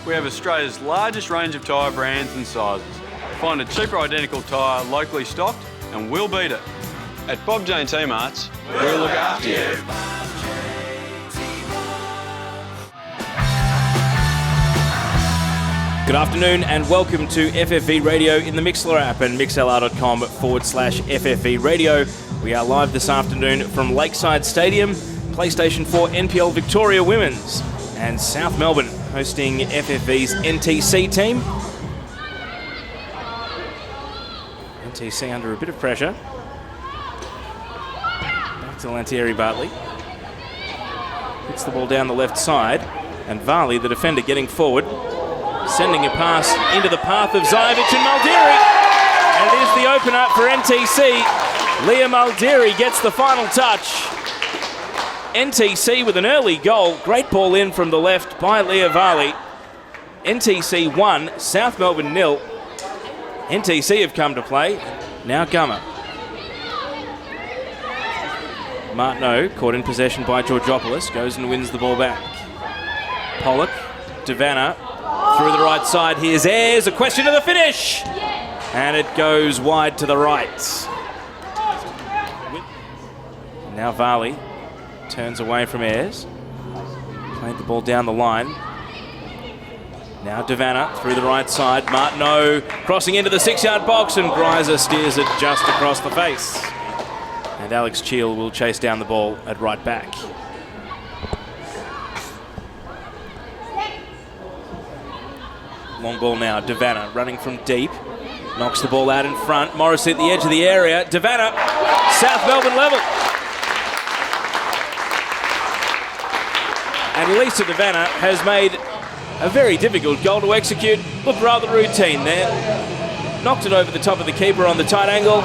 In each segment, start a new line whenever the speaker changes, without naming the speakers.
we have Australia's largest range of tyre brands and sizes. Find a cheaper identical tyre locally stocked and we'll beat it. At Bob Jane T-Marts, we'll look after you.
Good afternoon and welcome to FFV Radio in the Mixlr app and mixlr.com/FFV Radio. We are live this afternoon from Lakeside Stadium, PlayStation 4 NPL Victoria Women's, and South Melbourne hosting FFV's NTC team. NTC under a bit of pressure. Back to Muldeary Bartley. Hits the ball down the left side, and Varley, the defender, getting forward, sending a pass into the path of Zajovic and Muldeary. And it is the opener for NTC. Leah Muldeary gets the final touch. NTC with an early goal. Great ball in from the left by Leah Varley. NTC 1, South Melbourne 0. NTC have come to play. Now Gummer. Martineau caught in possession by Georgopoulos. Goes and wins the ball back. Pollock, Devanna. Through the right side, here's Ayres, a question of the finish! And it goes wide to the right. Now Varley turns away from Ayres. Played the ball down the line. Now Devanna through the right side. Martineau crossing into the 6-yard box, and Greiser steers it just across the face. And Alex Cheel will chase down the ball at right back. Long ball now, Devanna running from deep. Knocks the ball out in front. Morrissey at the edge of the area. Devanna, South Melbourne level. And Lisa Devanna has made a very difficult goal to execute. Looked rather routine there. Knocked it over the top of the keeper on the tight angle,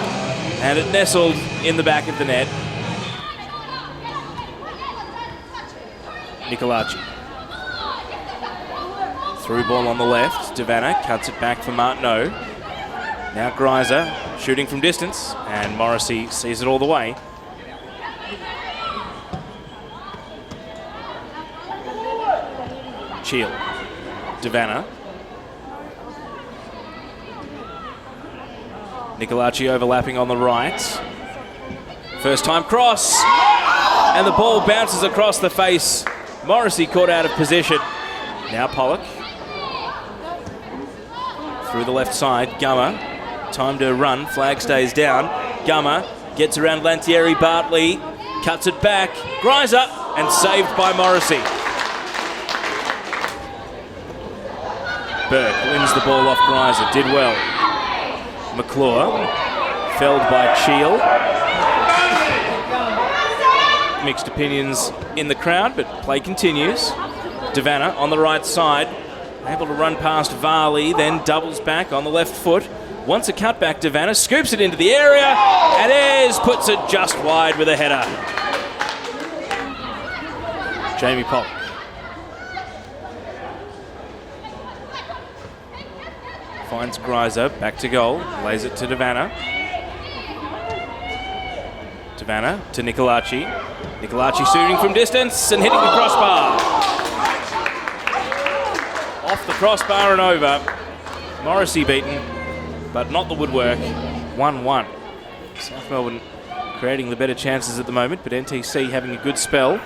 and it nestled in the back of the net. Nicolaci. Through ball on the left. Devanna cuts it back for Martineau. Now Greiser shooting from distance, and Morrissey sees it all the way. Cheel. Devanna. Nicolaci overlapping on the right. First time cross, and the ball bounces across the face. Morrissey caught out of position. Now Pollock. Through the left side, Gummer. Time to run, flag stays down. Gummer gets around Muldeary Bartley, cuts it back. Greiser, and saved by Morrissey. Burke wins the ball off Greiser, did well. McClure, felled by Cheel. Mixed opinions in the crowd, but play continues. Devanna on the right side. Able to run past Varley, then doubles back on the left foot. Wants a cutback, Devanna scoops it into the area, and Ayres puts it just wide with a header. Jamie Pollock. Finds Greiser, back to goal, lays it to Devanna. Devanna to Nicolaci. Nicolaci shooting from distance and hitting the crossbar. Off the crossbar and over. Morrissey beaten, but not the woodwork. 1-1. South Melbourne creating the better chances at the moment, but NTC having a good spell.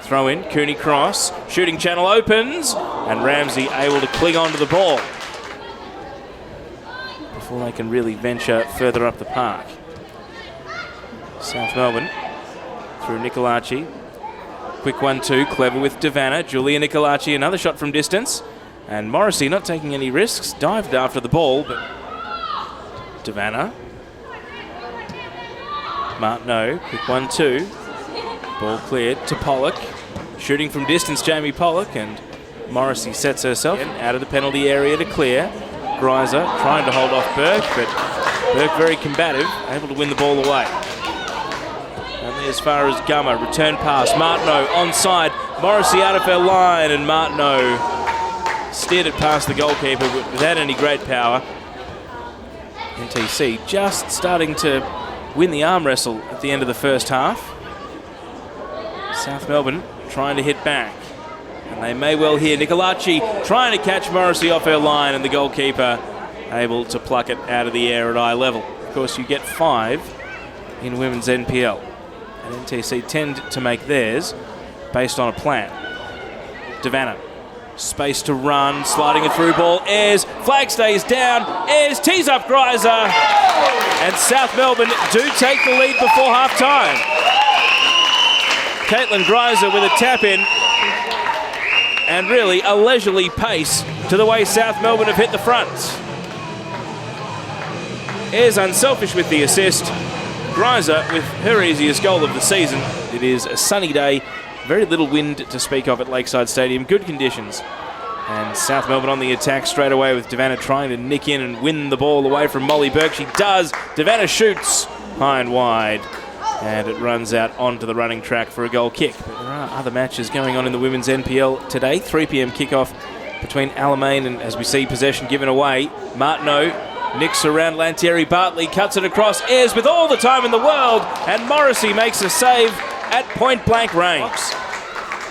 Throw in, Cooney cross, shooting channel opens, and Ramsey able to cling on to the ball before they can really venture further up the park. South Melbourne through Nicolaci. Quick 1-2, clever with Devanna. Julia Nicolaci, another shot from distance. And Morrissey not taking any risks, dived after the ball, but Devanna. Martineau, quick 1-2. Ball cleared to Pollock. Shooting from distance, Jamie Pollock, and Morrissey sets herself out of the penalty area to clear. Greiser trying to hold off Burke, but Burke very combative, able to win the ball away. And as far as Gummer, return pass, Martineau onside, Morrissey out of her line, and Martineau steered it past the goalkeeper without any great power. NTC just starting to win the arm wrestle at the end of the first half. South Melbourne trying to hit back. And they may well hear Nicolaci trying to catch Morrissey off her line, and the goalkeeper able to pluck it out of the air at eye level. Of course, you get 5 in women's NPL. And NTC tend to make theirs based on a plan. Devanna, space to run, sliding a through ball. Ayres, flag stays down. Ayres tees up Greiser. And South Melbourne do take the lead before half-time. Caitlin Greiser with a tap-in. And really a leisurely pace to the way South Melbourne have hit the front. Ayres unselfish with the assist. Greiser with her easiest goal of the season. It is a sunny day, very little wind to speak of at Lakeside Stadium, good conditions. And South Melbourne on the attack straight away with Devanna trying to nick in and win the ball away from Molly Burke. She does. Devanna shoots high and wide. And it runs out onto the running track for a goal kick. But there are other matches going on in the women's NPL today. 3 p.m. kickoff between Alamein and, as we see, possession given away. Martineau nicks around Lantieri. Bartley cuts it across. Ayres with all the time in the world. And Morrissey makes a save at point-blank range.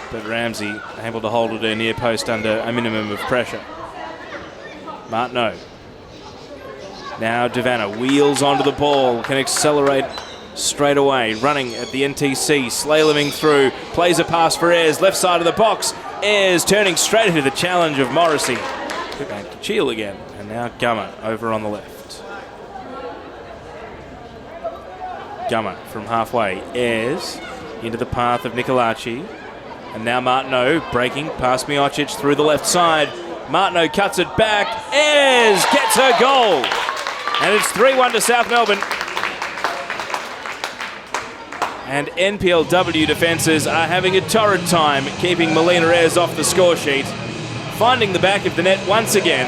But Ramsey able to hold it her near post under a minimum of pressure. Martineau. Now Devanna wheels onto the ball. Can accelerate straight away, running at the NTC, slaloming through, plays a pass for Ayres, left side of the box. Ayres turning straight into the challenge of Morrissey. Back to Cheel again, and now Gummer over on the left. Gummer from halfway, Ayres into the path of Nicolaci, and now Martineau breaking past Miocic through the left side. Martineau cuts it back, Ayres gets her goal, and it's 3-1 to South Melbourne. And NPLW defences are having a torrid time keeping Melina Ayres off the score sheet. Finding the back of the net once again,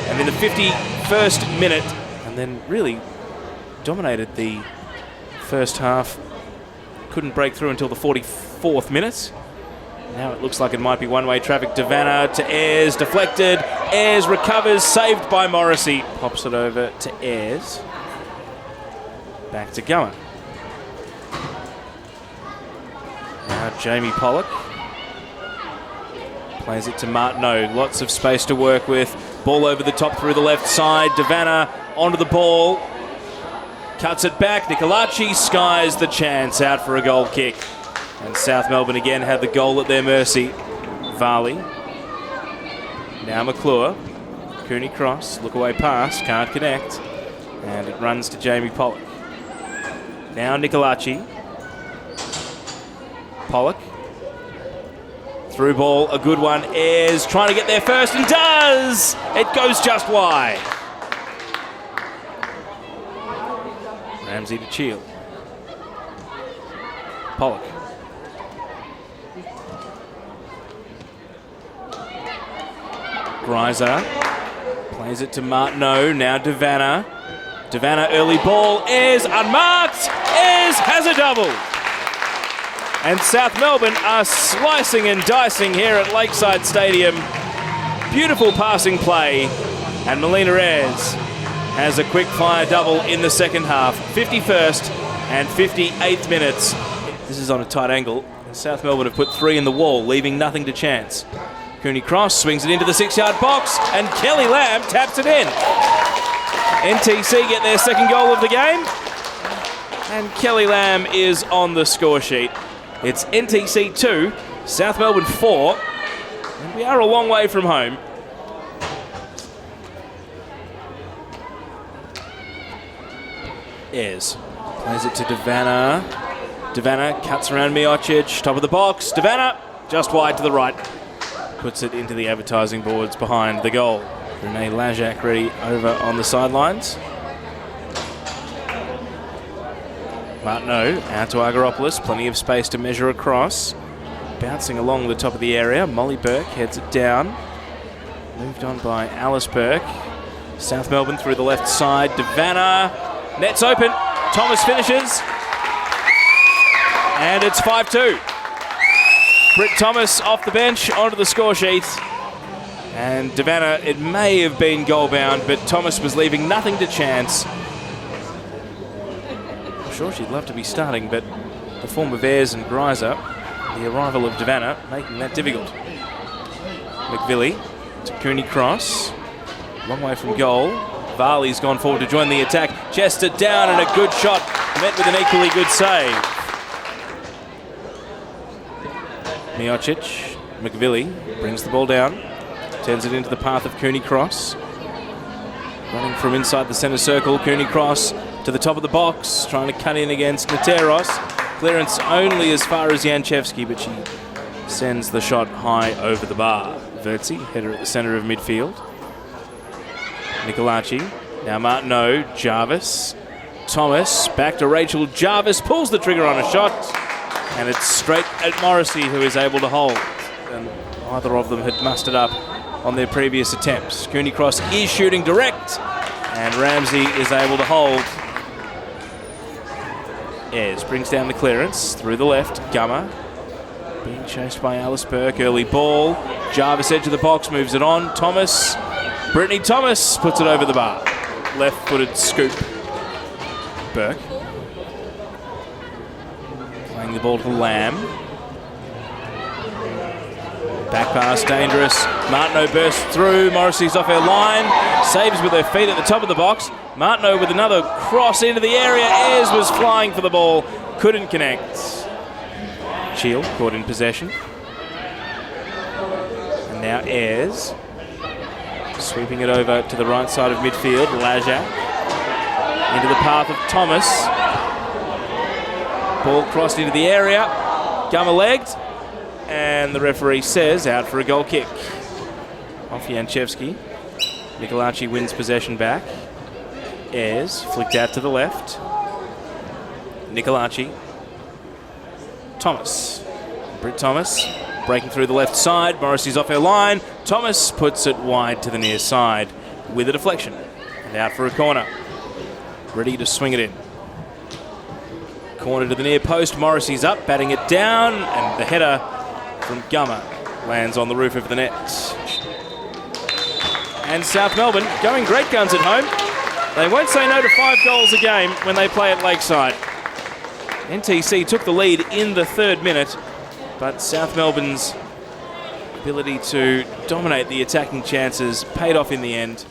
and in the 51st minute, and then really dominated the first half. Couldn't break through until the 44th minute. Now it looks like it might be one-way traffic. Devanna to Ayres, deflected. Ayres recovers, saved by Morrissey. Pops it over to Ayres. Back to Gummer. Now Jamie Pollock plays it to Martineau. Lots of space to work with. Ball over the top through the left side. Devanna onto the ball. Cuts it back. Nicolaci skies the chance out for a goal kick. And South Melbourne again had the goal at their mercy. Varley. Now McClure. Cooney cross. Look away pass. Can't connect. And it runs to Jamie Pollock. Now Nicolaci. Pollock. Through ball, a good one. Ayres trying to get there first and does! It goes just wide. Ramsey to Cheel. Pollock. Greiser plays it to Martineau. Now Devanna. Devanna early ball. Ayres unmarked. Ayres has a double. And South Melbourne are slicing and dicing here at Lakeside Stadium. Beautiful passing play. And Melina Ayres has a quick fire double in the second half. 51st and 58th minutes. This is on a tight angle. South Melbourne have put 3 in the wall, leaving nothing to chance. Cooney cross, swings it into the 6-yard box, and Kelly Lamb taps it in. NTC get their second goal of the game. And Kelly Lamb is on the score sheet. It's NTC 2, South Melbourne 4, and we are a long way from home. Ayres plays it to Devanna. Devanna cuts around Miocic, top of the box. Devanna just wide to the right. Puts it into the advertising boards behind the goal. Renee Lajak ready over on the sidelines. Martineau out to Agaropoulos, plenty of space to measure across. Bouncing along the top of the area, Molly Burke heads it down. Moved on by Alice Burke. South Melbourne through the left side, Devanna. Net's open, Thomas finishes. And it's 5-2. Britt Thomas off the bench onto the score sheet. And Devanna, it may have been goal bound, but Thomas was leaving nothing to chance. Sure, she'd love to be starting, but the form of Ayres and Greiser, the arrival of Devanna, making that difficult. McVilly to Cooney Cross. Long way from goal. Varley's gone forward to join the attack. Chester down and a good shot, met with an equally good save. Miocic, McVilly brings the ball down, turns it into the path of Cooney Cross. Running from inside the centre circle, Cooney Cross to the top of the box, trying to cut in against Nateros. Clearance only as far as Janchevsky, but she sends the shot high over the bar. Vertzi, header at the centre of midfield. Nicolaci, now Martineau, Jarvis, Thomas, back to Rachel. Jarvis pulls the trigger on a shot, and it's straight at Morrissey, who is able to hold. And either of them had mustered up on their previous attempts. Cooney Cross is shooting direct, and Ramsey is able to hold. Ayres brings down the clearance through the left. Gummer being chased by Alice Burke. Early ball. Jarvis edge of the box, moves it on. Thomas. Brittany Thomas puts it over the bar. Left-footed scoop. Burke. Playing the ball to Lamb. Back pass, dangerous. Martineau bursts through. Morrissey's off her line. Saves with her feet at the top of the box. Martineau with another cross into the area. Ayres was flying for the ball. Couldn't connect. Shield caught in possession. And now Ayres. Sweeping it over to the right side of midfield. Lajak. Into the path of Thomas. Ball crossed into the area. Gummer legged. And the referee says out for a goal kick. Off Janchevsky. Nicolaci wins possession back. Ayres flicked out to the left. Nicolaci. Thomas. Britt Thomas breaking through the left side. Morrissey's off her line. Thomas puts it wide to the near side with a deflection. And out for a corner. Ready to swing it in. Corner to the near post. Morrissey's up, batting it down. And the header from Gummer lands on the roof of the net. And South Melbourne going great guns at home. They won't say no to 5 goals a game when they play at Lakeside. NTC took the lead in the 3rd minute, but South Melbourne's ability to dominate the attacking chances paid off in the end.